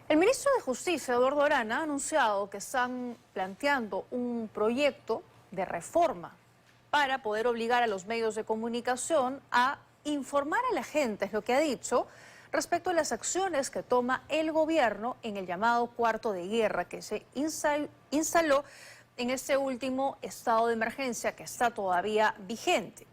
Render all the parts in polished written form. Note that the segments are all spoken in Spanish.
El ministro de Justicia, Eduardo Arana, ha anunciado que están planteando un proyecto de reforma para poder obligar a los medios de comunicación a informar a la gente, es lo que ha dicho, respecto a las acciones que toma el gobierno en el llamado cuarto de guerra que se instaló en este último estado de emergencia que está todavía vigente.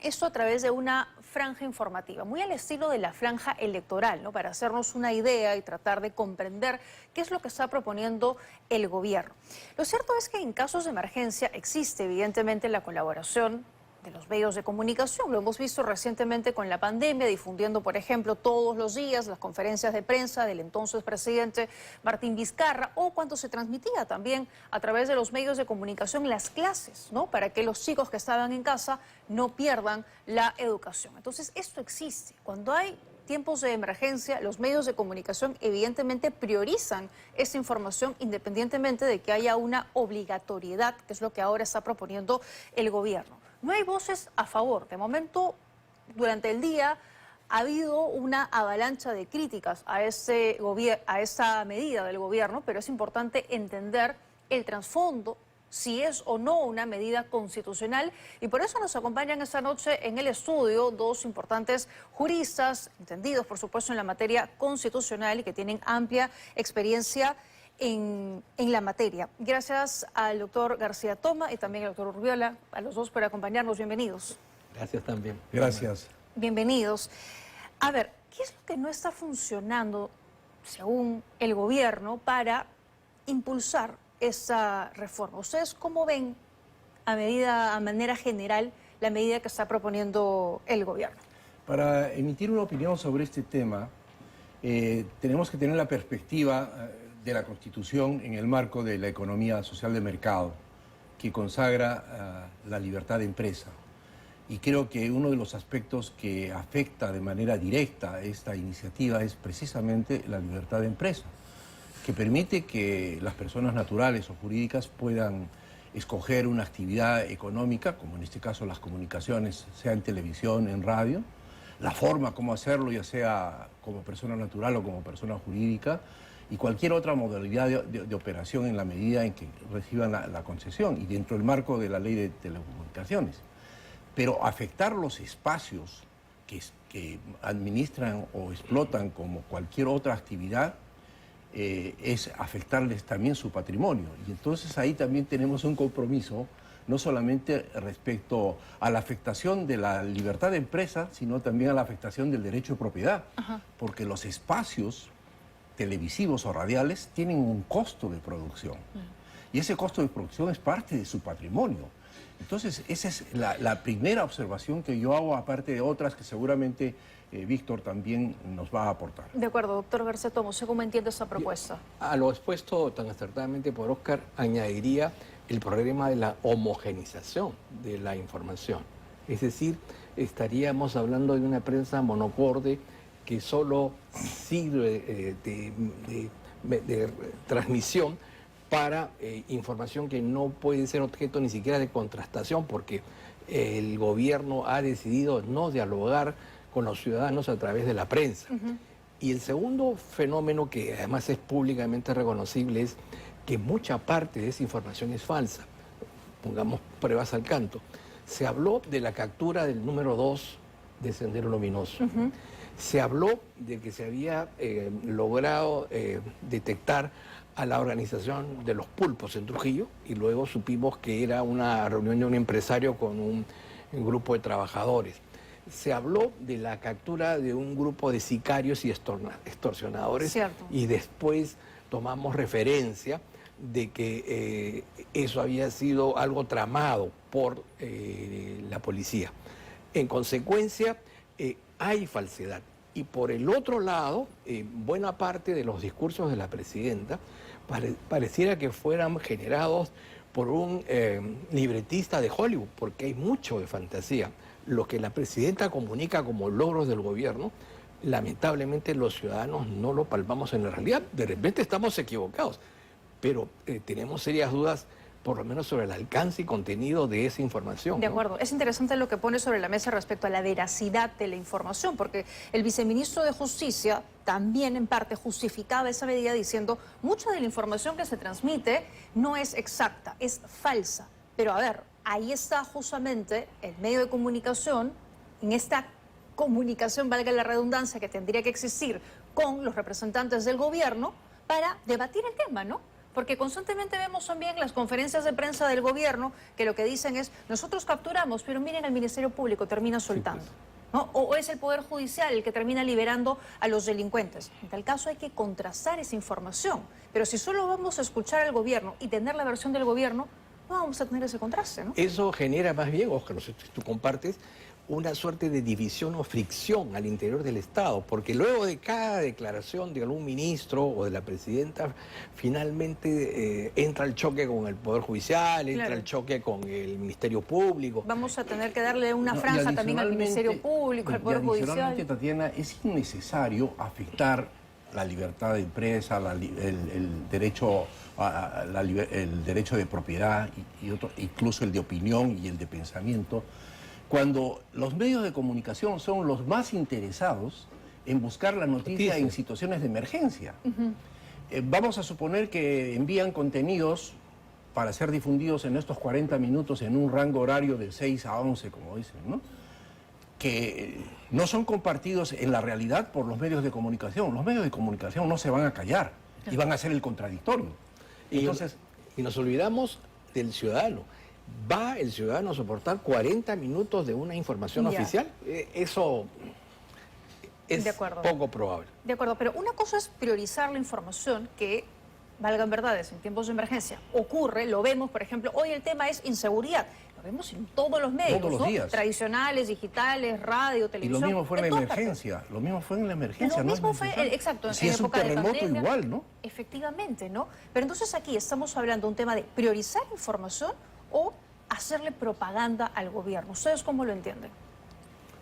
Esto a través de una franja informativa, muy al estilo de la franja electoral, ¿no? Para hacernos una idea y tratar de comprender qué es lo que está proponiendo el gobierno. Lo cierto es que en casos de emergencia existe evidentemente la colaboración de los medios de comunicación. Lo hemos visto recientemente con la pandemia, difundiendo, por ejemplo, todos los días las conferencias de prensa del entonces presidente Martín Vizcarra, o cuando se transmitía también a través de los medios de comunicación las clases, ¿no? Para que los chicos que estaban en casa no pierdan la educación. Entonces, esto existe. Cuando hay tiempos de emergencia, los medios de comunicación evidentemente priorizan esa información independientemente de que haya una obligatoriedad, que es lo que ahora está proponiendo el gobierno. No hay voces a favor. De momento, durante el día, ha habido una avalancha de críticas a esa medida del gobierno, pero es importante entender el trasfondo, si es o no una medida constitucional, y por eso nos acompañan esta noche en el estudio dos importantes juristas, entendidos por supuesto en la materia constitucional y que tienen amplia experiencia en la materia. Gracias al doctor García Toma y también al doctor Urbiola, a los dos por acompañarnos. Bienvenidos. Gracias también. Gracias. Bienvenidos. A ver, ¿qué es lo que no está funcionando, según el gobierno, para impulsar esa reforma? ¿Ustedes cómo ven a manera general la medida que está proponiendo el gobierno? Para emitir una opinión sobre este tema, tenemos que tener la perspectiva de la Constitución en el marco de la economía social de mercado, que consagra la libertad de empresa. Y creo que uno de los aspectos que afecta de manera directa esta iniciativa es precisamente la libertad de empresa, que permite que las personas naturales o jurídicas puedan escoger una actividad económica, como en este caso las comunicaciones, sea en televisión, en radio, la forma como hacerlo, ya sea como persona natural o como persona jurídica, y cualquier otra modalidad de operación en la medida en que reciban la concesión y dentro del marco de la ley de telecomunicaciones. Pero afectar los espacios que administran o explotan como cualquier otra actividad es afectarles también su patrimonio. Y entonces ahí también tenemos un compromiso, no solamente respecto a la afectación de la libertad de empresa, sino también a la afectación del derecho de propiedad. Ajá. Porque los espacios televisivos o radiales tienen un costo de producción. Y ese costo de producción es parte de su patrimonio. Entonces, esa es la primera observación que yo hago, aparte de otras que seguramente Víctor también nos va a aportar. De acuerdo, doctor García Toma, ¿cómo entiende esa propuesta? A lo expuesto tan acertadamente por Óscar, añadiría el problema de la homogenización de la información. Es decir, estaríamos hablando de una prensa monocorde que solo sirve de transmisión para información que no puede ser objeto ni siquiera de contrastación, porque el gobierno ha decidido no dialogar con los ciudadanos a través de la prensa. Y el segundo fenómeno, que además es públicamente reconocible, es que mucha parte de esa información es falsa. Pongamos pruebas al canto. Se habló de la captura del número 2 de Sendero Luminoso. Se habló de que se había logrado detectar a la organización de los pulpos en Trujillo, y luego supimos que era una reunión de un empresario con un grupo de trabajadores. Se habló de la captura de un grupo de sicarios y extorsionadores. Cierto. Y después tomamos referencia de que eso había sido algo tramado por la policía. En consecuencia, hay falsedad. Y por el otro lado, buena parte de los discursos de la presidenta pareciera que fueran generados por un libretista de Hollywood, porque hay mucho de fantasía. Lo que la presidenta comunica como logros del gobierno, lamentablemente los ciudadanos no lo palpamos en la realidad. De repente estamos equivocados, pero tenemos serias dudas por lo menos sobre el alcance y contenido de esa información. De ¿no? acuerdo. Es interesante lo que pone sobre la mesa respecto a la veracidad de la información, porque el viceministro de Justicia también en parte justificaba esa medida diciendo mucha de la información que se transmite no es exacta, es falsa. Pero a ver, ahí está justamente el medio de comunicación, en esta comunicación, valga la redundancia, que tendría que existir con los representantes del gobierno para debatir el tema, ¿no? Porque constantemente vemos también las conferencias de prensa del gobierno que lo que dicen es, nosotros capturamos, pero miren, el Ministerio Público termina soltando. Sí, pues. ¿No? O es el Poder Judicial el que termina liberando a los delincuentes. En tal caso hay que contrastar esa información. Pero si solo vamos a escuchar al gobierno y tener la versión del gobierno, no vamos a tener ese contraste, ¿no? Eso genera más bien, Oscar, no sé si tú compartes, una suerte de división o fricción al interior del Estado, porque luego de cada declaración de algún ministro o de la presidenta, finalmente entra el choque con el Poder Judicial, entra Claro. el choque con el Ministerio Público. Vamos a tener que darle una No, y franja también al adicionalmente- Ministerio Público, al Poder adicionalmente, Judicial. Tatiana, es innecesario afectar la libertad de empresa, el derecho el derecho de propiedad y otro, incluso el de opinión y el de pensamiento, cuando los medios de comunicación son los más interesados en buscar la noticia en situaciones de emergencia. Vamos a suponer que envían contenidos para ser difundidos en estos 40 minutos en un rango horario de 6 a 11, como dicen, ¿no? Que no son compartidos en la realidad por los medios de comunicación. Los medios de comunicación no se van a callar y van a hacer el contradictorio. Entonces, y nos olvidamos del ciudadano. ¿Va el ciudadano a soportar 40 minutos de una información Ya. oficial? Eso es De acuerdo. poco probable. De acuerdo, pero una cosa es priorizar la información que, valgan verdades, en tiempos de emergencia ocurre, lo vemos, por ejemplo, hoy el tema es inseguridad. Lo vemos en todos los medios, Todos los ¿no? días. Tradicionales, digitales, radio, y televisión. lo mismo fue en la todas partes. emergencia. Lo mismo fue en la emergencia. Lo ¿no? mismo Es fue, necesario. exacto, Si en es un época de terremoto pandemia. igual, ¿no? Efectivamente, ¿no? Pero entonces aquí estamos hablando de un tema de priorizar información o hacerle propaganda al gobierno. ¿Ustedes cómo lo entienden?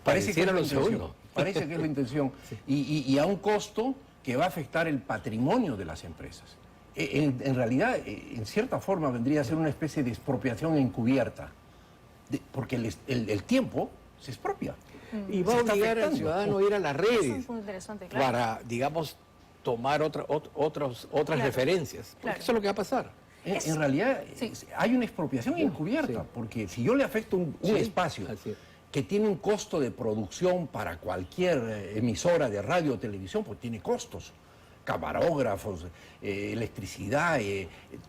Parece que es Pareciera la lo intención. segundo. Parece que es la intención. Y a un costo que va a afectar el patrimonio de las empresas. En realidad, en cierta forma, vendría a ser una especie de expropiación encubierta. Porque el tiempo se expropia. Y va Se a está obligar al afectando. ciudadano a ir a las Eso redes es muy interesante, claro. para, digamos, tomar otras Claro. referencias. Porque Claro. eso es lo que va a pasar. En realidad, Sí. hay una expropiación encubierta, sí. porque si yo le afecto un Sí, espacio así es. que tiene un costo de producción para cualquier emisora de radio o televisión, pues tiene costos. Camarógrafos, electricidad,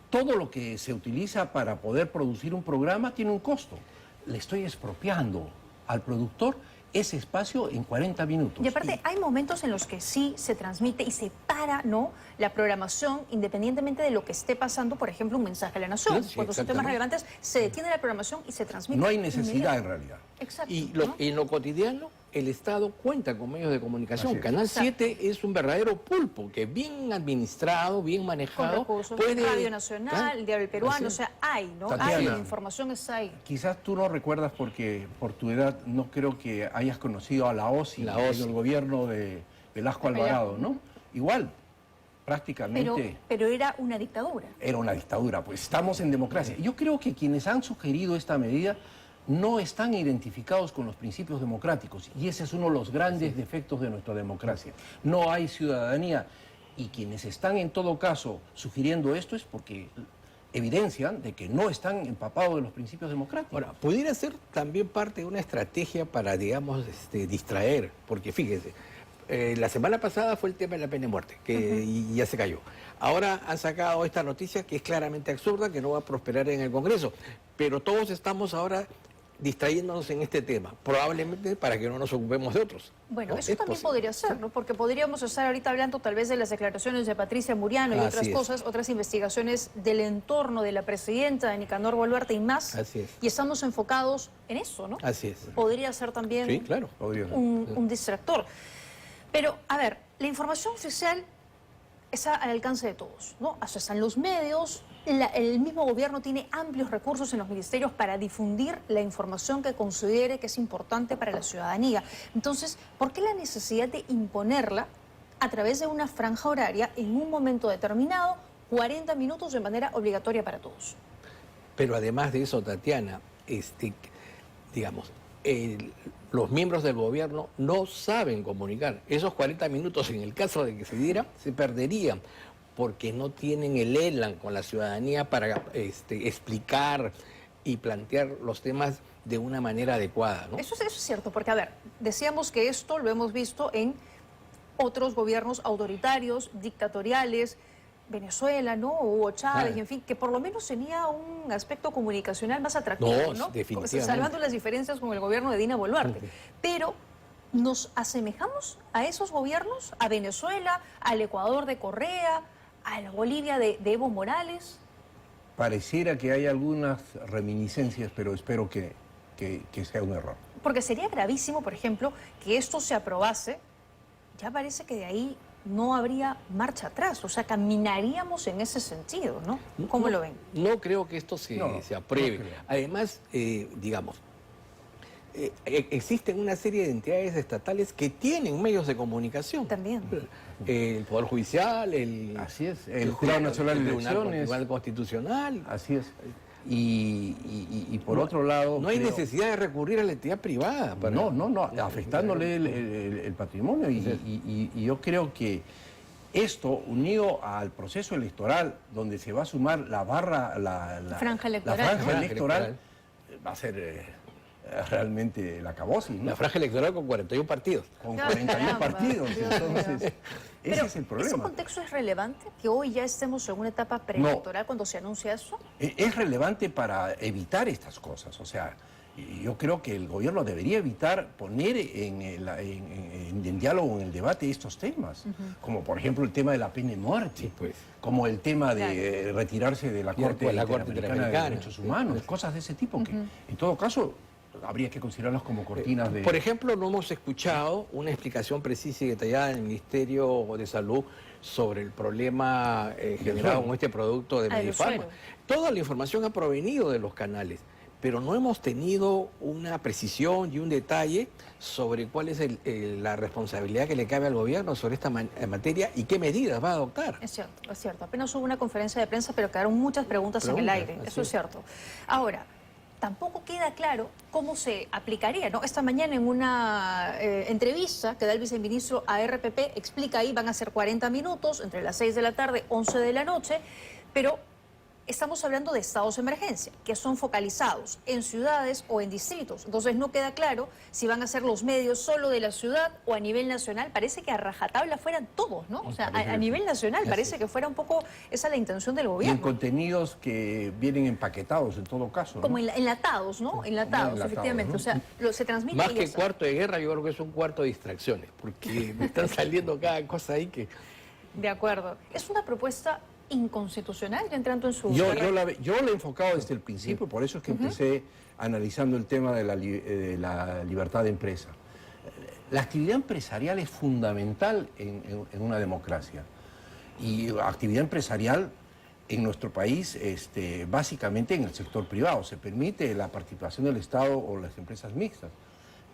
todo lo que se utiliza para poder producir un programa tiene un costo. Le estoy expropiando al productor ese espacio en 40 minutos. Y aparte, hay momentos en los que sí se transmite y se para, ¿no?, la programación, independientemente de lo que esté pasando, por ejemplo, un mensaje a la nación. Sí, Cuando son temas exactamente. relevantes, se detiene la programación y se transmite. No hay necesidad en inmediato. realidad. Exacto. Y ¿no? en lo cotidiano, el Estado cuenta con medios de comunicación. Así es. Canal Exacto. 7 es un verdadero pulpo que bien administrado, bien Con manejado, recursos, puede... Radio Nacional, el Diario El Peruano, Así o es. sea, hay, ¿no? Tatiana. Hay, la información está ahí. Quizás tú no recuerdas porque por tu edad no creo que hayas conocido a la OSI, La OSI. en el gobierno de Velasco Alvarado, ¿no? Igual, prácticamente Pero era una dictadura. era una dictadura. Pues estamos en democracia. Yo creo que quienes han sugerido esta medida no están identificados con los principios democráticos y ese es uno de los grandes defectos de nuestra democracia. No hay ciudadanía y quienes están en todo caso sugiriendo esto es porque evidencian de que no están empapados de los principios democráticos. Ahora, pudiera ser también parte de una estrategia para, digamos, distraer, porque fíjese, la semana pasada fue el tema de la pena de muerte, que y ya se cayó. Ahora han sacado esta noticia que es claramente absurda, que no va a prosperar en el Congreso, pero todos estamos ahora distrayéndonos en este tema, probablemente para que no nos ocupemos de otros. Bueno, ¿no? eso Es también posible. podría ser, ¿no? Porque podríamos estar ahorita hablando tal vez de las declaraciones de Patricia Muriano y Así otras es. cosas, otras investigaciones del entorno de la presidenta de Nicanor Boluarte y más. Así es. Y estamos enfocados en eso, ¿no? Así es. Podría ser también Sí, claro. Podría ser. un distractor. Pero, a ver, la información oficial está al alcance de todos, ¿no? O sea, están los medios, el mismo gobierno tiene amplios recursos en los ministerios para difundir la información que considere que es importante para la ciudadanía. Entonces, ¿por qué la necesidad de imponerla a través de una franja horaria en un momento determinado, 40 minutos de manera obligatoria para todos? Pero además de eso, Tatiana, digamos, los miembros del gobierno no saben comunicar. Esos 40 minutos, en el caso de que se diera, se perderían, porque no tienen el elan con la ciudadanía para explicar y plantear los temas de una manera adecuada, ¿no? Eso es cierto, porque, a ver, decíamos que esto lo hemos visto en otros gobiernos autoritarios, dictatoriales, Venezuela, ¿no? Hugo Chávez, y en fin, que por lo menos tenía un aspecto comunicacional más atractivo, ¿no? Definitivamente. Salvando las diferencias con el gobierno de Dina Boluarte. Pero, ¿nos asemejamos a esos gobiernos? ¿A Venezuela, al Ecuador de Correa, a la Bolivia de Evo Morales? Pareciera que hay algunas reminiscencias, pero espero que sea un error. Porque sería gravísimo, por ejemplo, que esto se aprobase. Ya parece que de ahí no habría marcha atrás, o sea, caminaríamos en ese sentido, ¿no? ¿Cómo lo ven? No creo que esto se apruebe. No creo. Además, digamos, existen una serie de entidades estatales que tienen medios de comunicación. También. El Poder Judicial, Así es, el Jurado Nacional de Elecciones. El Tribunal Constitucional. Así es. Y por otro lado... No hay necesidad de recurrir a la entidad privada. No, afectándole el patrimonio. Y yo creo que esto, unido al proceso electoral, donde se va a sumar la franja electoral. La franja electoral va a ser realmente la cabosis, ¿no? La franja electoral con 41 partidos. Con 41 partidos, entonces... Ese es el problema. ¿Ese contexto es relevante? ¿Que hoy ya estemos en una etapa preelectoral cuando se anuncia eso? Es relevante para evitar estas cosas. O sea, yo creo que el gobierno debería evitar poner en diálogo, en el debate, estos temas. Como por ejemplo el tema de la pena de muerte. Sí, pues. Como el tema de retirarse de la Corte Interamericana de Derechos Humanos. Cosas de ese tipo que, en todo caso, habría que considerarlas como cortinas de... Por ejemplo, no hemos escuchado una explicación precisa y detallada del Ministerio de Salud sobre el problema generado con este producto de Medifarma. Toda la información ha provenido de los canales, pero no hemos tenido una precisión y un detalle sobre cuál es la responsabilidad que le cabe al gobierno sobre esta materia y qué medidas va a adoptar. Es cierto. Apenas hubo una conferencia de prensa, pero quedaron muchas preguntas en el aire. Eso es cierto. Ahora, tampoco queda claro cómo se aplicaría, ¿no? Esta mañana en una entrevista que da el viceministro a RPP, explica ahí, van a ser 40 minutos, entre las 6 de la tarde, 11 de la noche, pero estamos hablando de estados de emergencia, que son focalizados en ciudades o en distritos. Entonces no queda claro si van a ser los medios solo de la ciudad o a nivel nacional. Parece que a rajatabla fueran todos, ¿no? O sea, a nivel nacional parece que fuera un poco esa la intención del gobierno. Y en contenidos que vienen empaquetados en todo caso, ¿no? Como enlatados, ¿no? Enlatados, efectivamente. ¿No? O sea, se transmite... Más que cuarto de guerra, yo creo que es un cuarto de distracciones, porque me están saliendo cada cosa ahí que... De acuerdo. Es una propuesta inconstitucional, ya entrando en su... Yo la he enfocado desde el principio, por eso es que empecé analizando el tema de la libertad de empresa. La actividad empresarial es fundamental en una democracia. Y actividad empresarial en nuestro país, básicamente en el sector privado. Se permite la participación del Estado o las empresas mixtas.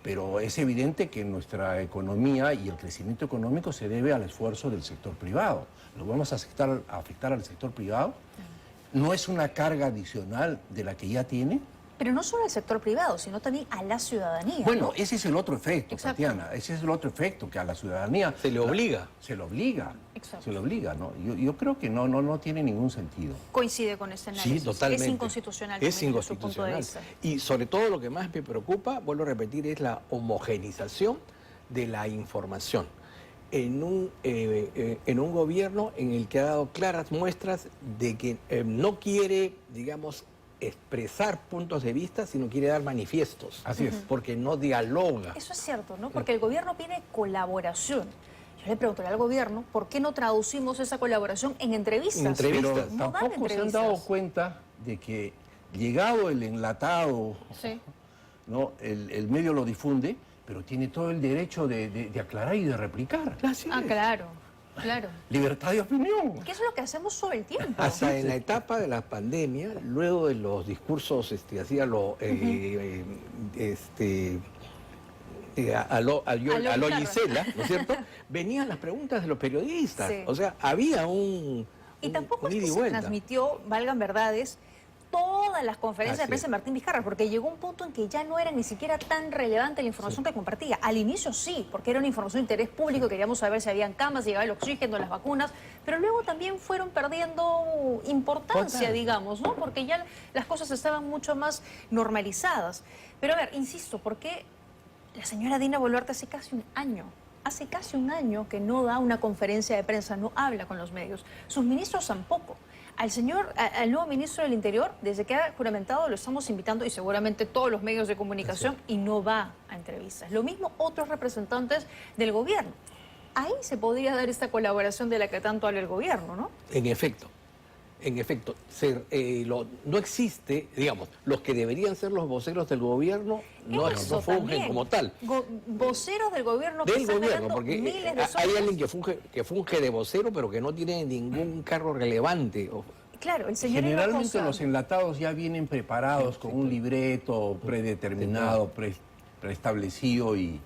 Pero es evidente que nuestra economía y el crecimiento económico se debe al esfuerzo del sector privado. ¿Lo vamos a afectar al sector privado? ¿No es una carga adicional de la que ya tiene? Pero no solo al sector privado, sino también a la ciudadanía. Bueno, ¿no? ese es el otro efecto, Exacto. Tatiana. Ese es el otro efecto, que a la ciudadanía... Se le obliga. Se le obliga. Exacto. Se le obliga, ¿no? Yo creo que no tiene ningún sentido. Coincide con ese análisis. Sí, totalmente. Es inconstitucional. Es también, desde su punto de inconstitucional. vista. Y sobre todo lo que más me preocupa, vuelvo a repetir, es la homogenización de la información. En un gobierno en el que ha dado claras muestras de que no quiere, digamos, expresar puntos de vista, sino quiere dar manifiestos. Así es. Porque no dialoga. Eso es cierto, ¿no? Porque el gobierno pide colaboración. Yo le pregunto al gobierno, ¿por qué no traducimos esa colaboración en entrevistas? En entrevistas. Pero No dan tampoco se han entrevistas. dado cuenta de que, llegado el enlatado, Sí. ¿no? El medio lo difunde, pero tiene todo el derecho de aclarar y de replicar. Así es. Claro. Libertad de opinión. ¿Qué es lo que hacemos todo el tiempo? Hasta en la etapa de la pandemia, luego de los discursos a lo Gisela, ¿no es cierto? Venían las preguntas de los periodistas. Sí. O sea, había un Y tampoco un es ida que y se vuelta. transmitió, valgan verdades, toda todas las conferencias de Así prensa de Martín Vizcarra, porque llegó un punto en que ya no era ni siquiera tan relevante la información que compartía. Al inicio sí, porque era una información de interés público, queríamos saber si habían camas, si llegaba el oxígeno, las vacunas, pero luego también fueron perdiendo importancia, digamos, ¿no? Porque ya las cosas estaban mucho más normalizadas. Pero a ver, insisto, ¿por qué la señora Dina Boluarte hace casi un año que no da una conferencia de prensa, no habla con los medios? Sus ministros tampoco. Al nuevo ministro del Interior, desde que ha juramentado, lo estamos invitando, y seguramente todos los medios de comunicación, y no va a entrevistas. Lo mismo otros representantes del gobierno. Ahí se podría dar esta colaboración de la que tanto habla el gobierno, ¿no? En efecto, no existe, digamos, los que deberían ser los voceros del gobierno no fungen también. como tal. Voceros del gobierno que Del están gobierno, ganando porque miles de hay soles. alguien que funge de vocero, pero que no tiene ningún cargo relevante. Claro, el señor Generalmente Hinojosa. los enlatados ya vienen preparados con un libreto predeterminado, preestablecido y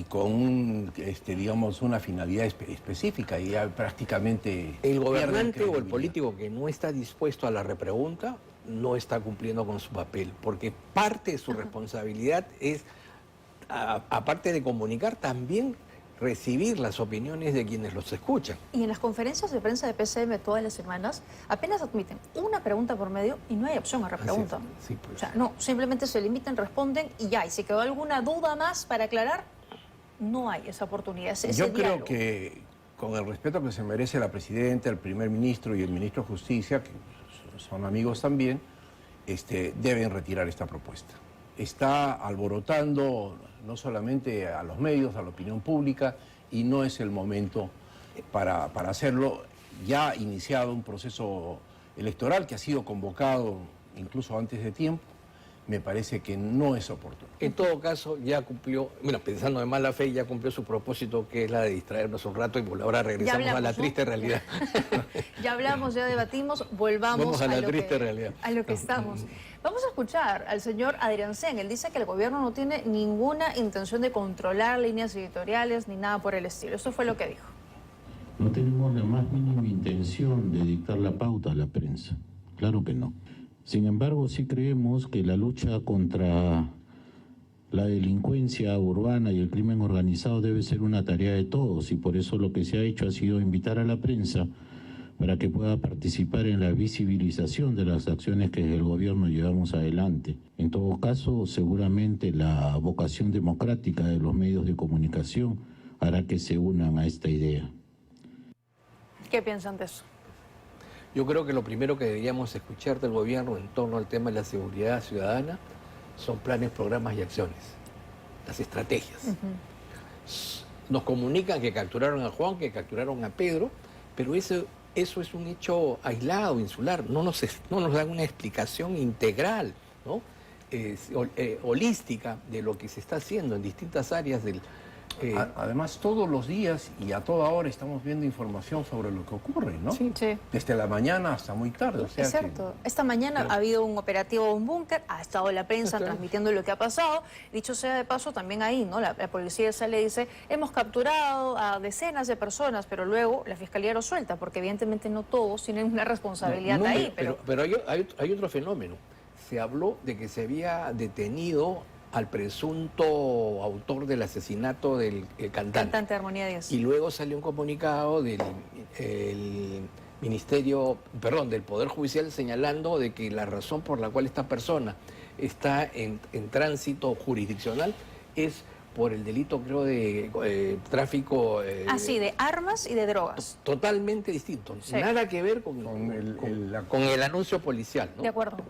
con digamos, una finalidad específica, y ya prácticamente El pierden gobernante o el credibilidad. político que no está dispuesto a la repregunta no está cumpliendo con su papel, porque parte de su responsabilidad es, aparte de comunicar, también recibir las opiniones de quienes los escuchan. Y en las conferencias de prensa de PCM todas las semanas apenas admiten una pregunta por medio y no hay opción a repregunta. Así es, sí, pues. O sea, no, simplemente se limitan, responden y ya. Y si quedó alguna duda más para aclarar, no hay esa oportunidad. Ese Yo creo diálogo. que, con el respeto que se merece la presidenta, el primer ministro y el ministro de Justicia, que son amigos también, deben retirar esta propuesta. Está alborotando no solamente a los medios, a la opinión pública, y no es el momento para hacerlo. Ya ha iniciado un proceso electoral que ha sido convocado incluso antes de tiempo. Me parece que no es oportuno. En todo caso, ya cumplió, bueno, pensando de mala fe, ya cumplió su propósito, que es la de distraernos un rato, y ahora regresamos a la triste realidad. Ya hablamos, ya debatimos, volvamos Vamos a la triste realidad. A lo que estamos. Vamos a escuchar al señor Adriancén. Él dice que el gobierno no tiene ninguna intención de controlar líneas editoriales ni nada por el estilo. Eso fue lo que dijo. No tenemos la más mínima intención de dictar la pauta a la prensa. Claro que no. Sin embargo, sí creemos que la lucha contra la delincuencia urbana y el crimen organizado debe ser una tarea de todos, y por eso lo que se ha hecho ha sido invitar a la prensa para que pueda participar en la visibilización de las acciones que desde el gobierno llevamos adelante. En todo caso, seguramente la vocación democrática de los medios de comunicación hará que se unan a esta idea. ¿Qué piensan de eso? Yo creo que lo primero que deberíamos escuchar del gobierno en torno al tema de la seguridad ciudadana son planes, programas y acciones, las estrategias. Nos comunican que capturaron a Juan, que capturaron a Pedro, pero eso es un hecho aislado, insular. No nos dan una explicación integral, ¿no? Holística de lo que se está haciendo en distintas áreas del... Además, todos los días y a toda hora estamos viendo información sobre lo que ocurre, ¿no? Sí. Desde la mañana hasta muy tarde. O sea Es cierto. Esta mañana ha habido un operativo de un búnker, ha estado la prensa transmitiendo lo que ha pasado. Dicho sea de paso, también ahí, ¿no? La policía sale y dice, hemos capturado a decenas de personas, pero luego la fiscalía lo suelta, porque evidentemente no todos tienen una responsabilidad ahí. Pero hay otro fenómeno. Se habló de que se había detenido al presunto autor del asesinato del cantante Armonía Díaz. Y luego salió un comunicado del del Poder Judicial señalando de que la razón por la cual esta persona está en tránsito jurisdiccional es por el delito, creo, de tráfico... de armas y de drogas. Totalmente distinto. Sí. Nada que ver con el anuncio policial, ¿no? De acuerdo.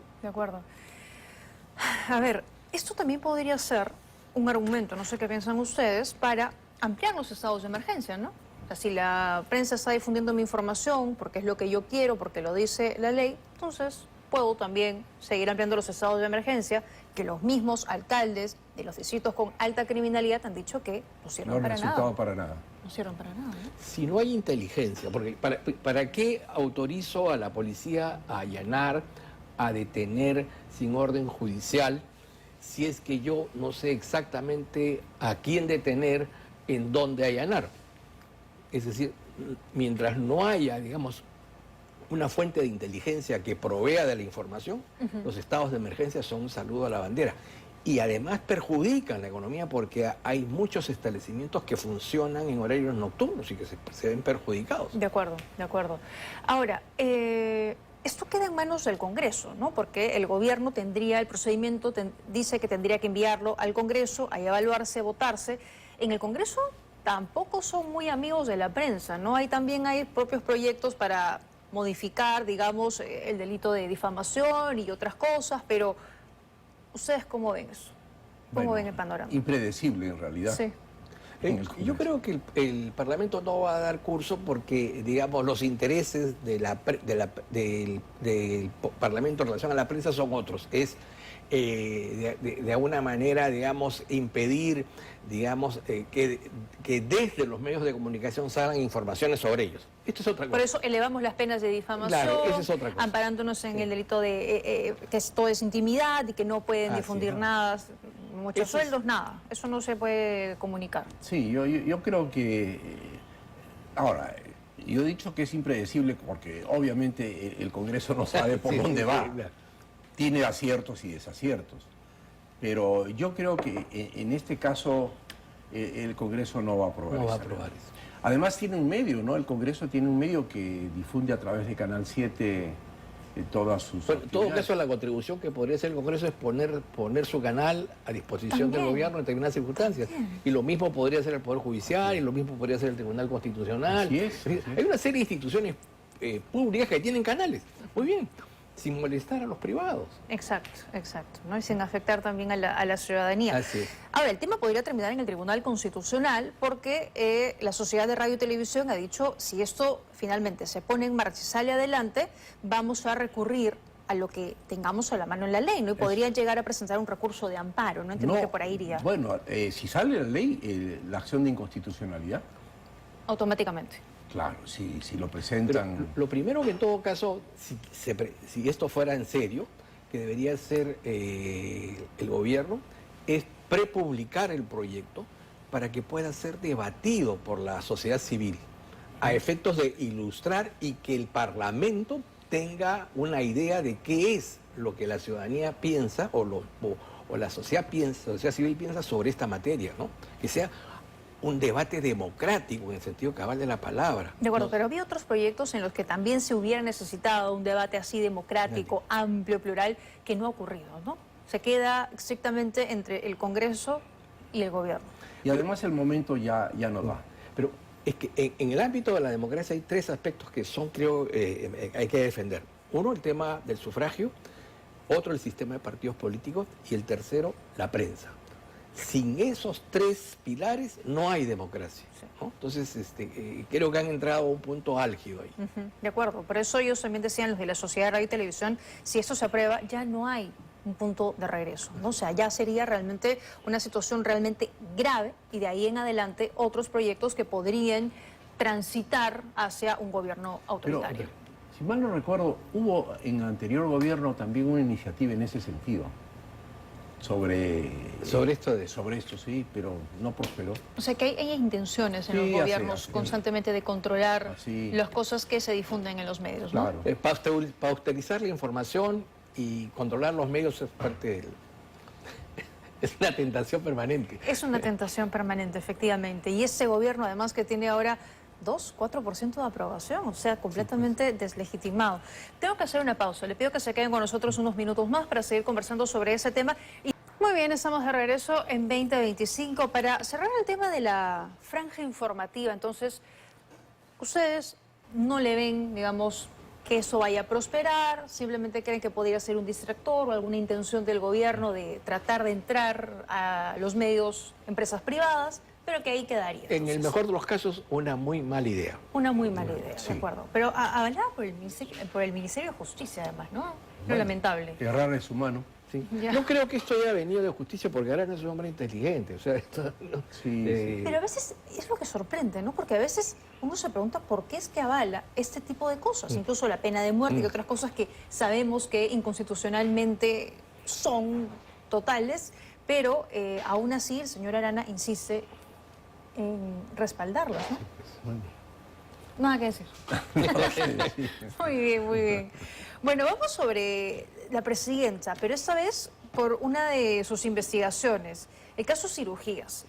A ver, esto también podría ser un argumento, no sé qué piensan ustedes, para ampliar los estados de emergencia, ¿no? O sea, si la prensa está difundiendo mi información porque es lo que yo quiero, porque lo dice la ley, entonces puedo también seguir ampliando los estados de emergencia, que los mismos alcaldes de los distritos con alta criminalidad han dicho que no sirven no para resultado nada. para nada. No sirven para nada, ¿no? Si no hay inteligencia, porque ¿para qué autorizo a la policía a allanar, a detener sin orden judicial, si es que yo no sé exactamente a quién detener, en dónde allanar? Es decir, mientras no haya, digamos, una fuente de inteligencia que provea de la información, los estados de emergencia son un saludo a la bandera. Y además perjudican la economía porque hay muchos establecimientos que funcionan en horarios nocturnos y que se ven perjudicados. De acuerdo, de acuerdo. Ahora, esto queda en manos del Congreso, ¿no? Porque el gobierno tendría el procedimiento, dice que tendría que enviarlo al Congreso, a evaluarse, votarse. En el Congreso tampoco son muy amigos de la prensa, ¿no? También hay propios proyectos para modificar, digamos, el delito de difamación y otras cosas, pero ¿ustedes cómo ven eso? ¿Cómo ven el panorama? Impredecible en realidad. Sí. Yo creo que el Parlamento no va a dar curso porque, digamos, los intereses del Parlamento en relación a la prensa son otros. Es de alguna manera, digamos, impedir, digamos, que desde los medios de comunicación salgan informaciones sobre ellos. Esto es otra cosa. Por eso elevamos las penas de difamación, claro, esa es otra cosa. amparándonos en el delito de que esto es intimidad y que no pueden difundir nada, muchos sueldos, nada. Eso no se puede comunicar. Sí, yo creo que... Ahora, yo he dicho que es impredecible porque obviamente el Congreso no sabe por dónde va. Tiene aciertos y desaciertos. Pero yo creo que en este caso el Congreso no va a aprobar eso. Además tiene un medio, ¿no? El Congreso tiene un medio que difunde a través de Canal 7 todas sus actividades. En todo caso, la contribución que podría hacer el Congreso es poner su canal a disposición del gobierno en determinadas circunstancias. Y lo mismo podría hacer el Poder Judicial, y lo mismo podría hacer el Tribunal Constitucional. Así es. Hay una serie de instituciones públicas que tienen canales. Muy bien. Sin molestar a los privados. Exacto, ¿no? Y sin afectar también a la ciudadanía. Así es. Ahora, el tema podría terminar en el Tribunal Constitucional porque la Sociedad de Radio y Televisión ha dicho, si esto finalmente se pone en marcha y sale adelante, vamos a recurrir a lo que tengamos a la mano en la ley, ¿no? Y podrían llegar a presentar un recurso de amparo, ¿no? Entiendo que por ahí iría. Bueno, si sale la ley, la acción de inconstitucionalidad. Automáticamente. Claro, si lo presentan... Pero lo primero que en todo caso, si esto fuera en serio, que debería hacer el gobierno, es prepublicar el proyecto para que pueda ser debatido por la sociedad civil, a efectos de ilustrar y que el Parlamento tenga una idea de qué es lo que la ciudadanía piensa o la sociedad civil piensa sobre esta materia, ¿no? Que sea un debate democrático en el sentido cabal de la palabra. De acuerdo, pero había otros proyectos en los que también se hubiera necesitado un debate así democrático, amplio, plural, que no ha ocurrido, ¿no? Se queda estrictamente entre el Congreso y el gobierno. Y además el momento ya no da. Pero es que en el ámbito de la democracia hay tres aspectos que son, creo, hay que defender. Uno, el tema del sufragio, otro, el sistema de partidos políticos y el tercero, la prensa. Sin esos tres pilares no hay democracia, ¿no? Entonces, creo que han entrado a un punto álgido ahí. De acuerdo, por eso ellos también decían, los de la Sociedad de Radio y Televisión, si esto se aprueba, ya no hay un punto de regreso, ¿no? O sea, ya sería realmente una situación realmente grave y de ahí en adelante otros proyectos que podrían transitar hacia un gobierno autoritario. Pero, si mal no recuerdo, hubo en el anterior gobierno también una iniciativa en ese sentido. Sobre esto, sí, pero no prosperó. O sea que hay intenciones en los gobiernos constantemente de controlar las cosas que se difunden en los medios, ¿no? Claro. Pausterizar la información y controlar los medios es parte del... Es una tentación permanente. Es una tentación permanente, efectivamente. Y ese gobierno, además, que tiene ahora 4% de aprobación, o sea, completamente deslegitimado. Tengo que hacer una pausa. Le pido que se queden con nosotros unos minutos más para seguir conversando sobre ese tema. Muy bien, estamos de regreso en 2025 para cerrar el tema de la franja informativa. Entonces, ustedes no le ven, digamos, que eso vaya a prosperar, simplemente creen que podría ser un distractor o alguna intención del gobierno de tratar de entrar a los medios, empresas privadas, pero que ahí quedaría. En el mejor de los casos, una muy mala idea. Una muy mala idea, de acuerdo. Pero avalada por el Ministerio de Justicia, además, ¿no? Lo lamentable. Errar es humano. Sí. Yo creo que esto ya ha venido de justicia porque Arana es un hombre inteligente. O sea, esto, ¿no? Pero a veces es lo que sorprende, ¿no? Porque a veces uno se pregunta por qué es que avala este tipo de cosas, incluso la pena de muerte y otras cosas que sabemos que inconstitucionalmente son totales, pero aún así el señor Arana insiste en respaldarlas, ¿no? Nada que decir. Muy bien, muy bien. Bueno, vamos sobre la presidenta, pero esta vez por una de sus investigaciones, el caso cirugías.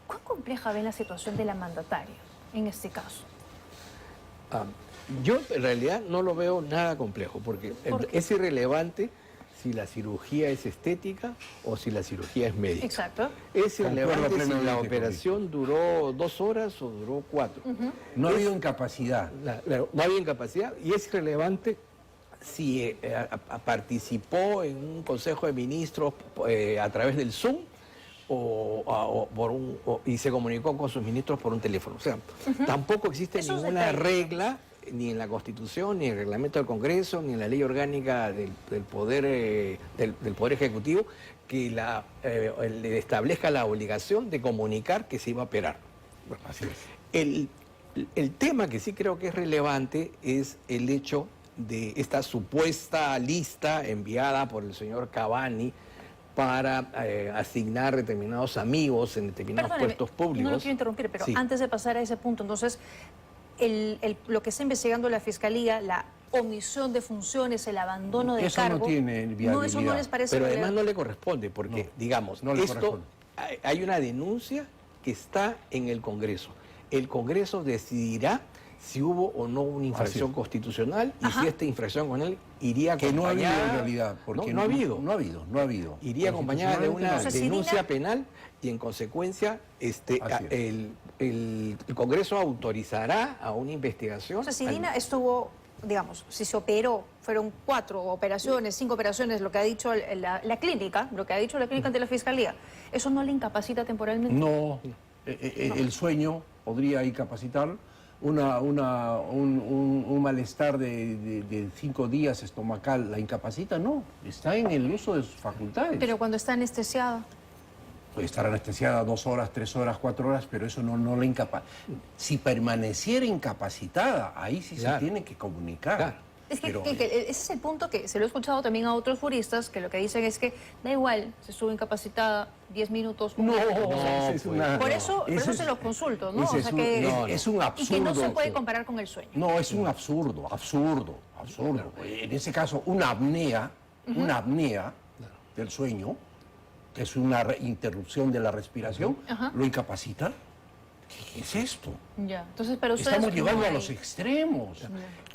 ¿Cuán compleja ven la situación de la mandataria en este caso? Yo en realidad no lo veo nada complejo, porque ¿Por qué? es irrelevante si la cirugía es estética o si la cirugía es médica. Exacto. Es irrelevante Concuerdo si la plenamente operación duró 2 horas o duró 4. No ha habido incapacidad. No había incapacidad y es irrelevante si participó en un consejo de ministros a través del Zoom y se comunicó con sus ministros por un teléfono. O sea, tampoco existe Esos ninguna detalles. regla, ni en la Constitución, ni en el reglamento del Congreso, ni en la ley orgánica del Poder Ejecutivo, que le establezca la obligación de comunicar que se iba a operar. Así es. El tema que sí creo que es relevante es el hecho de esta supuesta lista enviada por el señor Cavani para asignar determinados amigos en determinados Perdóneme, puestos públicos. no lo quiero interrumpir, pero Sí. antes de pasar a ese punto, entonces, lo que está investigando la Fiscalía, la omisión de funciones, el abandono de Eso no cargo... tiene No, eso no viabilidad. les parece Pero además relevante. no le corresponde, porque, No, digamos, no le esto corresponde. hay una denuncia que está en el Congreso. El Congreso decidirá si hubo o no una infracción Así es. constitucional y Ajá. si esta infracción con él iría Que no ha habido acompañada... en realidad. Porque no ha habido. No ha habido, no ha habido. Iría acompañada de una Entonces, si denuncia Dina- penal y en consecuencia Así es. el Congreso autorizará a una investigación. O sea, si Dina estuvo, digamos, si se operó, fueron 4 operaciones, 5 operaciones, lo que ha dicho la clínica, lo que ha dicho la clínica ante la Fiscalía, ¿eso no le incapacita temporalmente? No, el sueño podría incapacitar. Un malestar de 5 días estomacal la incapacita, no. Está en el uso de sus facultades. Pero cuando está anestesiada. Puede estar anestesiada 2 horas, 3 horas, 4 horas, pero eso no la incapacita. Si permaneciera incapacitada, ahí sí Claro. se tiene que comunicar. Claro. Es que, Pero, ese es el punto que se lo he escuchado también a otros juristas, que lo que dicen es que da igual, se estuvo incapacitada 10 minutos. un no, minuto. esa es pues. una- Por eso ese es- se los consulto, ¿no? ese O sea es un- que, es un y que no absurdo. se puede comparar con el sueño. No, es un absurdo. En ese caso, una apnea del sueño, que es una interrupción de la respiración, Ajá. lo incapacita. ¿Qué es esto? Ya. Entonces, pero ustedes Estamos llegando no a hay- los extremos.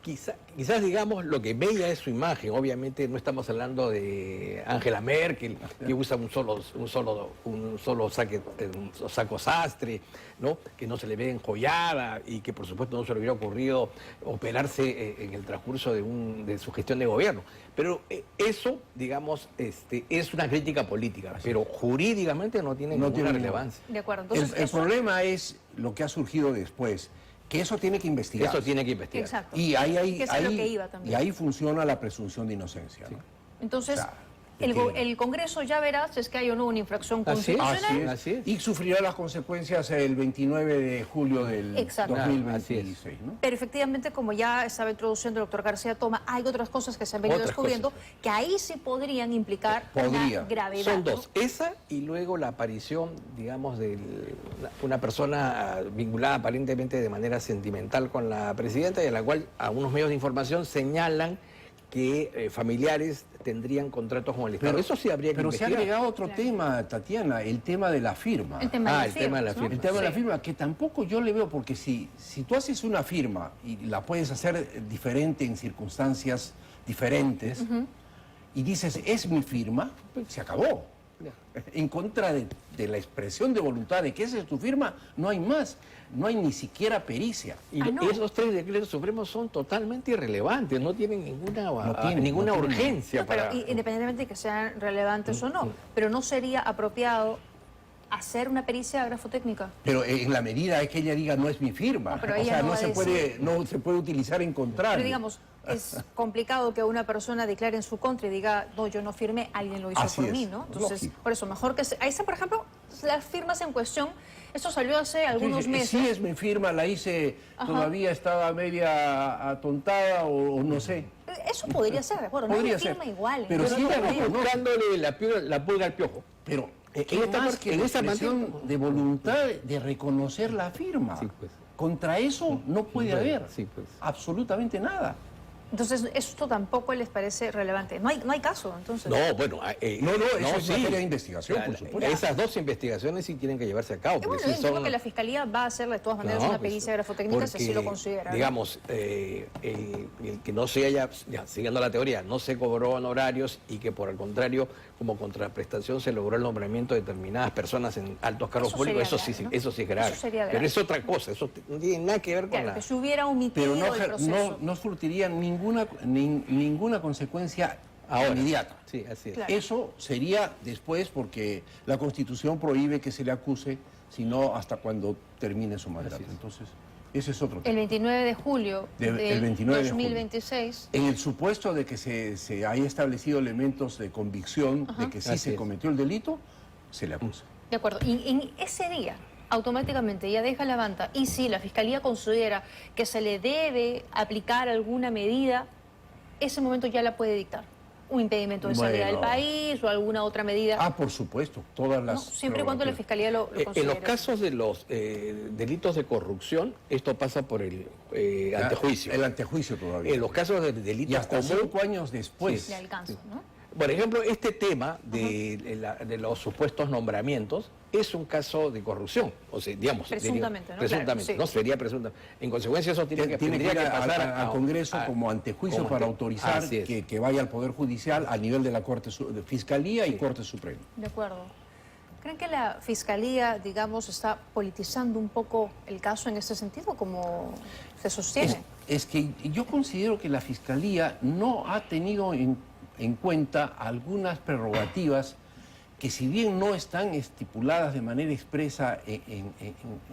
Quizás digamos lo que bella es su imagen. Obviamente no estamos hablando de Angela Merkel, que usa un solo saco sastre, ¿no? Que no se le ve enjollada y que por supuesto no se le hubiera ocurrido operarse en el transcurso de su gestión de gobierno. Pero eso, digamos, es una crítica política, pero jurídicamente no tiene No ninguna tiene relevancia. De acuerdo. Entonces, El eso- problema es lo que ha surgido después, que eso tiene que investigar. Eso tiene que investigar. Exacto. Y Que es a lo que iba también. y ahí funciona la presunción de inocencia. ¿no? Entonces, O sea, el Congreso ya verá si es que hay o no una infracción Así es. constitucional. Así es. Y sufrirá las consecuencias el 29 de julio del Exacto. 2026. ¿no? Pero efectivamente, como ya estaba introduciendo el doctor García Toma, hay otras cosas que se han venido Otras descubriendo cosas. que ahí sí podrían implicar Podría. una gravedad. Son ¿no? dos, esa y luego la aparición, digamos, de una persona vinculada aparentemente de manera sentimental con la presidenta y a la cual algunos medios de información señalan que familiares tendrían contratos con el Estado. Eso sí habría que Pero se ha investigar. agregado otro tema, Tatiana, el tema de la firma. El tema de el tema de la firmas, ¿no? firma. El tema de la Sí. firma, que tampoco yo le veo, porque si tú haces una firma y la puedes hacer diferente en circunstancias diferentes, y dices, es mi firma, pues, se acabó. En contra de la expresión de voluntad de que esa es tu firma, no hay más, no hay ni siquiera pericia. Y no. esos 3 decretos supremos son totalmente irrelevantes, no tienen ninguna tienen. urgencia No, pero para... independientemente de que sean relevantes o no, pero no sería apropiado hacer una pericia grafotécnica. Pero en la medida es que ella diga, no es mi firma. No, pero o ella sea, no no va a se decir. puede utilizar en contrario. Pero digamos, es complicado que una persona declare en su contra y diga, no, yo no firmé, alguien lo hizo Así por es, mí, ¿no? Entonces, lógico. por eso, mejor que... Ahí está, por ejemplo, las firmas en cuestión, esto salió hace algunos meses. Sí, es mi firma, la hice, todavía estaba media atontada o no sé. Eso podría ser, de acuerdo, Podría nadie firma ser. igual. Pero Yo sí no la creo. reconoce. buscándole la pulga al piojo. Pero En ¿qué esta más parte- que en la esa expresión materia- de voluntad de reconocer la firma? Sí, pues. Contra eso no puede Bueno, haber sí, pues. absolutamente nada. Entonces, esto tampoco les parece relevante. No hay caso, entonces. No, bueno, eso es sí. materia de investigación, por supuesto. Esas dos investigaciones sí tienen que llevarse a cabo. Y bueno, porque yo sí entiendo que la Fiscalía va a hacer de todas maneras No, una pues, pericia grafotécnica si así lo porque, considera, ¿no? digamos, el que no se haya, ya, siguiendo la teoría, no se cobró honorarios y que por el contrario, como contraprestación se logró el nombramiento de determinadas personas en altos cargos Eso públicos, sería eso sí, grave, ¿no? eso sí es grave. Eso sería grave. Pero es otra cosa, eso no tiene nada que ver con Claro, la... que si hubiera omitido Pero el proceso. no surtiría ninguna consecuencia Ahora, inmediata. sí, así es. Claro. Eso sería después porque la Constitución prohíbe que se le acuse, sino hasta cuando termine su mandato. Así es. Entonces, ese es otro El tema. 29 de julio El del 29 de julio. 2026. En el supuesto de que se haya establecido elementos de convicción de que sí Así se es. cometió el delito, se le acusa. De acuerdo. Y en ese día, automáticamente ya deja la banda. Y si la Fiscalía considera que se le debe aplicar alguna medida, ese momento ya la puede dictar. Un impedimento de salida del Bueno. país o alguna otra medida. Ah, por supuesto, todas ¿no? las... Siempre y cuando la prerrogativas. Fiscalía lo considere. En los casos de los delitos de corrupción, esto pasa por el antejuicio. El antejuicio todavía. En los casos de Y delitos hasta comunes, 5 años después. Le alcanza, ¿no? por ejemplo, este tema de los supuestos nombramientos es un caso de corrupción, o sea, digamos, Presuntamente, ¿no? presuntamente, Claro, sí. no sería presuntamente. En consecuencia, eso Tiene que tendría ir que pasar al Congreso como antejuicio como para ante- autorizar así es. que vaya al Poder Judicial a nivel de la de Fiscalía y Sí. Corte Suprema. De acuerdo. ¿Creen que la Fiscalía, digamos, está politizando un poco el caso en ese sentido, como se sostiene? Es que yo considero que la Fiscalía no ha tenido en cuenta algunas prerrogativas que, si bien no están estipuladas de manera expresa en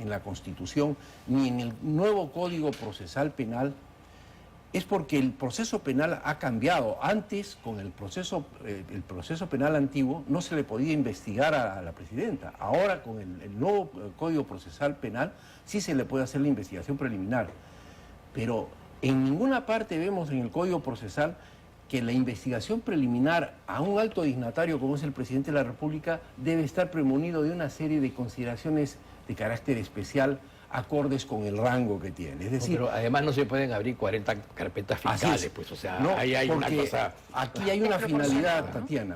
la Constitución ni en el nuevo Código Procesal Penal, es porque el proceso penal ha cambiado. Antes, con el proceso penal antiguo, no se le podía investigar a la presidenta. Ahora, con el nuevo Código Procesal Penal, sí se le puede hacer la investigación preliminar. Pero en ninguna parte vemos en el Código Procesal que la investigación preliminar a un alto dignatario como es el presidente de la República debe estar premunido de una serie de consideraciones de carácter especial acordes con el rango que tiene. Es decir, pero además no se pueden abrir 40 carpetas así fiscales, es. pues, o sea, No, ahí hay una porque cosa... aquí hay una finalidad, Desproporcionado, ¿no? Tatiana.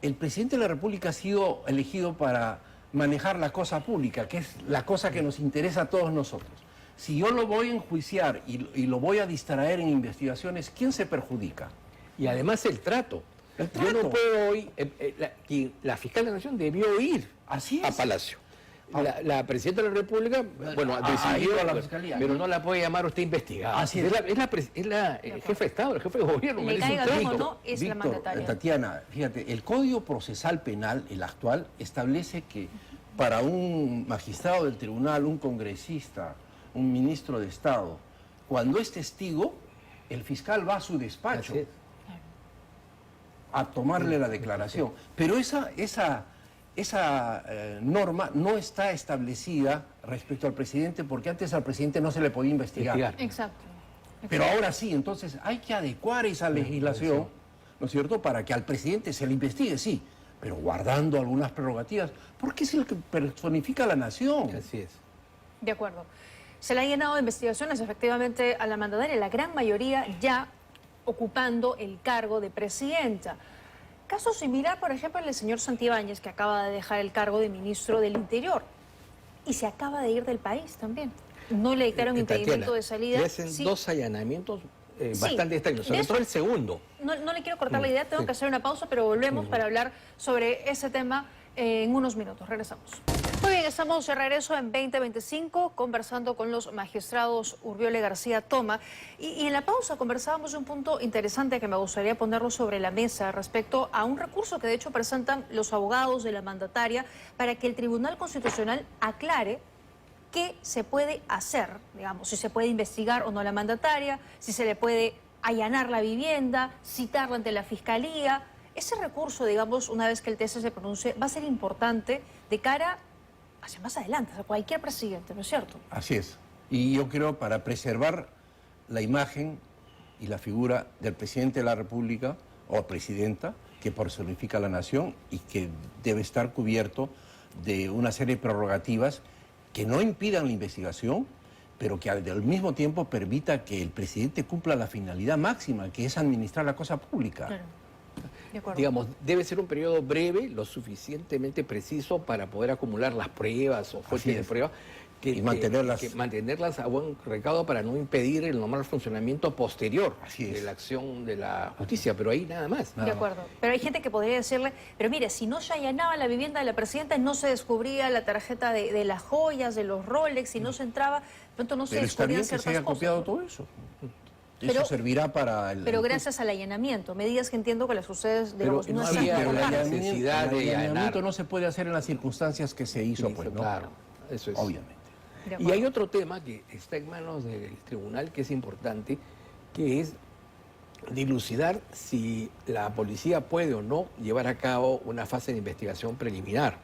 El presidente de la República ha sido elegido para manejar la cosa pública, que es la cosa que nos interesa a todos nosotros. Si yo lo voy a enjuiciar y lo voy a distraer en investigaciones, ¿quién se perjudica? Y además el trato. El Yo no trato. puedo hoy... la fiscal de la Nación debió ir Así a es. Palacio. La presidenta de la República, bueno, ha decidió, ido a la pues, Fiscalía. pero no la puede llamar usted investigada. Así es. Es la jefe de Estado, el jefe de gobierno. Le merece un caiga bien o trato. no, es la Víctor, mandataria. Tatiana, fíjate, el Código Procesal Penal, el actual, establece que para un magistrado del tribunal, un congresista, un ministro de Estado, cuando es testigo, el fiscal va a su despacho Así es. a tomarle la declaración. Pero esa norma no está establecida respecto al presidente, porque antes al presidente no se le podía investigar. Exacto. Pero ahora sí, entonces hay que adecuar esa legislación, ¿no es cierto?, para que al presidente se le investigue, sí, pero guardando algunas prerrogativas, porque es el que personifica a la nación. Así es. De acuerdo. Se le han llenado de investigaciones efectivamente a la mandataria, la gran mayoría ya ocupando el cargo de presidenta. Caso similar, por ejemplo, el del señor Santibáñez, que acaba de dejar el cargo de ministro del Interior y se acaba de ir del país también. No le dictaron impedimento Tatiana, de salida. le hacen Sí. 2 allanamientos Sí. bastante extraños, sobre De eso- todo el segundo. No le quiero cortar la idea, tengo sí. que hacer una pausa, pero volvemos para hablar sobre ese tema en unos minutos. Regresamos. Muy bien, estamos de regreso en 2025 conversando con los magistrados Urbiole García Toma. Y en la pausa conversábamos de un punto interesante que me gustaría ponerlo sobre la mesa respecto a un recurso que de hecho presentan los abogados de la mandataria para que el Tribunal Constitucional aclare qué se puede hacer, digamos, si se puede investigar o no a la mandataria, si se le puede allanar la vivienda, citarla ante la Fiscalía. Ese recurso, digamos, una vez que el TC se pronuncie, va a ser importante de cara hacia más adelante, a cualquier presidente, ¿no es cierto? Así es. Y yo creo para preservar la imagen y la figura del presidente de la República o presidenta que personifica a la nación y que debe estar cubierto de una serie de prerrogativas que no impidan la investigación, pero que al mismo tiempo permita que el presidente cumpla la finalidad máxima, que es administrar la cosa pública. Claro. De acuerdo. Digamos, debe ser un periodo breve, lo suficientemente preciso para poder acumular las pruebas o fuentes de prueba Y mantenerlas a buen recaudo para no impedir el normal funcionamiento posterior Así de es. la acción de la justicia, pero ahí nada más. De acuerdo. Pero hay gente que podría decirle, pero mire, si no se allanaba la vivienda de la presidenta, no se descubría la tarjeta de las joyas, de los Rolex, si no se entraba, pronto no se Pero está descubrían bien que ciertas se haya cosas, copiado ¿no? todo eso. Pero- Eso servirá para el... Pero gracias al allanamiento, medidas que entiendo que las ustedes, Pero digamos, no es había tan pero el la importante. necesidad de allanamiento allanar. no se puede hacer en las circunstancias que se hizo, Sí, pues, ¿no? claro, eso es. Obviamente. De Y acuerdo. hay otro tema que está en manos del tribunal que es importante, que es dilucidar si la policía puede o no llevar a cabo una fase de investigación preliminar.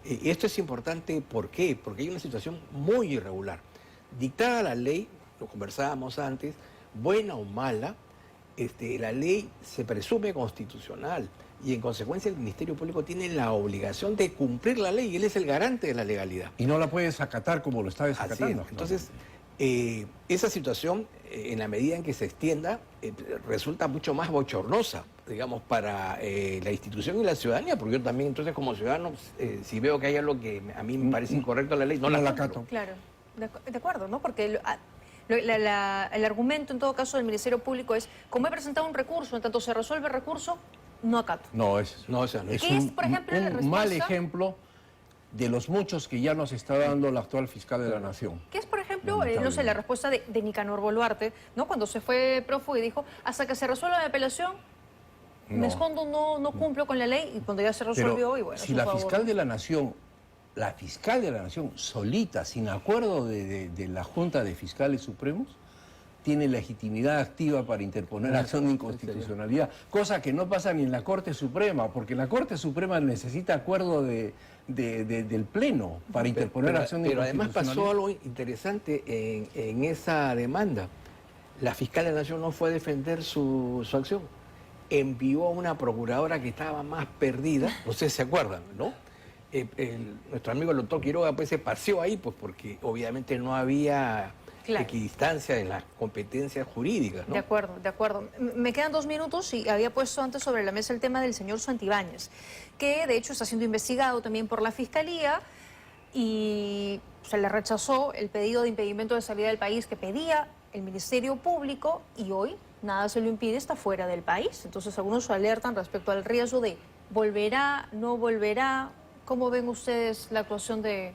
Esto es importante, ¿por qué? Porque hay una situación muy irregular. Dictada la ley, lo conversábamos antes, buena o mala, la ley se presume constitucional y en consecuencia el Ministerio Público tiene la obligación de cumplir la ley y él es el garante de la legalidad. Y no la puedes acatar como lo está Así es. desacatando. Entonces, esa situación, en la medida en que se extienda, resulta mucho más bochornosa, digamos, para la institución y la ciudadanía, porque yo también, entonces, como ciudadano, si veo que hay algo que a mí me parece incorrecto en la ley, no la cumplo. acato. Claro, de acuerdo, ¿no? Porque el argumento en todo caso del Ministerio Público es, como he presentado un recurso, en tanto se resuelve el recurso, no acato. No, es, No, o sea, no es ¿Qué es, por ejemplo, la un mal respuesta? ejemplo de los muchos que ya nos está dando la actual fiscal de la Nación. ¿Qué es, por ejemplo, no sé, la respuesta de Nicanor Boluarte, ¿no? Cuando se fue prófugo y dijo, hasta que se resuelva la apelación, me No. escondo, no cumplo con la ley, y cuando ya se resolvió, Pero y bueno, si su la favor. fiscal de la Nación solita, sin acuerdo de la Junta de Fiscales Supremos, tiene legitimidad activa para interponer acción de inconstitucionalidad, cosa que no pasa ni en la Corte Suprema, porque la Corte Suprema necesita acuerdo del Pleno para interponer acción de pero además inconstitucionalidad. pasó algo interesante en esa demanda. La fiscal de la Nación no fue a defender su acción. Envió a una procuradora que estaba más perdida, no sé si se acuerdan, ¿no? Nuestro amigo el doctor Quiroga pues se paseó ahí, pues porque obviamente no había Claro. equidistancia en las competencias jurídicas, ¿no? De acuerdo, de acuerdo. Me quedan 2 minutos y había puesto antes sobre la mesa el tema del señor Santibáñez, que de hecho está siendo investigado también por la Fiscalía y se le rechazó el pedido de impedimento de salida del país que pedía el Ministerio Público y hoy nada se lo impide, está fuera del país. Entonces algunos alertan respecto al riesgo de volverá, no volverá. ¿Cómo ven ustedes la actuación del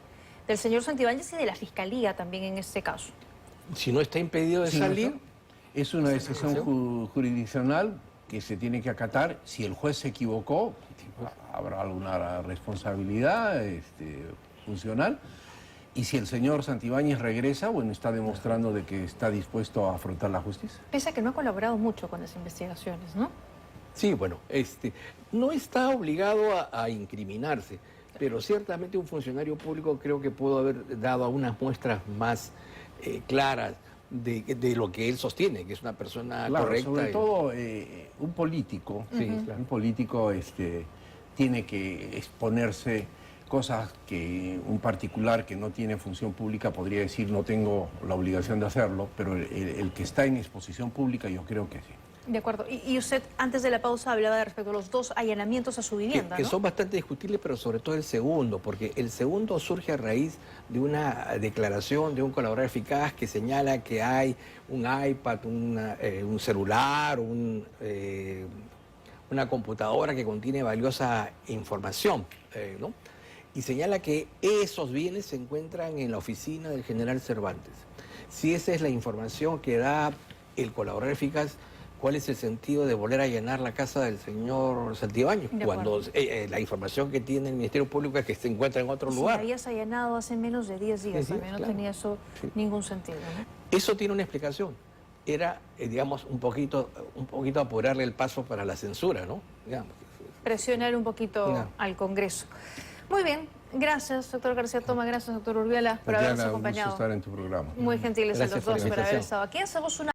señor Santibáñez y de la Fiscalía también en este caso? Si no está impedido de Sí, salir, ¿no? Es una decisión jurisdiccional que se tiene que acatar. Si el juez se equivocó, habrá alguna responsabilidad funcional. Y si el señor Santibáñez regresa, bueno, está demostrando de que está dispuesto a afrontar la justicia. Pese a que no ha colaborado mucho con las investigaciones, ¿no? sí, bueno, no está obligado a incriminarse, pero ciertamente un funcionario público creo que pudo haber dado unas muestras más claras de lo que él sostiene, que es una persona Claro, correcta. sobre todo un político, un político tiene que exponerse cosas que un particular que no tiene función pública podría decir no tengo la obligación de hacerlo, pero el que está en exposición pública yo creo que sí. De acuerdo. Y usted, antes de la pausa, hablaba de respecto a los 2 allanamientos a su vivienda, que ¿no? son bastante discutibles, pero sobre todo el segundo, porque el segundo surge a raíz de una declaración de un colaborador eficaz que señala que hay un iPad, un celular, una computadora que contiene valiosa información, ¿no? Y señala que esos bienes se encuentran en la oficina del general Cervantes. Si esa es la información que da el colaborador eficaz, ¿cuál es el sentido de volver a allanar la casa del señor Santibáñez? De Cuando acuerdo. la información que tiene el Ministerio Público es que se encuentra en otro Si lugar. la habías allanado hace menos de 10 días, Sí, también no claro. tenía eso ningún sentido, ¿no? Eso tiene una explicación. Era, digamos, un poquito apurarle el paso para la censura, ¿no? Digamos. Presionar un poquito No. al Congreso. Muy bien, gracias, doctor García Toma, gracias, doctor Urbiela, por habernos Tatiana, un gusto acompañado. estar en tu programa. Muy gentiles a Gracias los por dos la por haber invitación. estado aquí. Hacemos una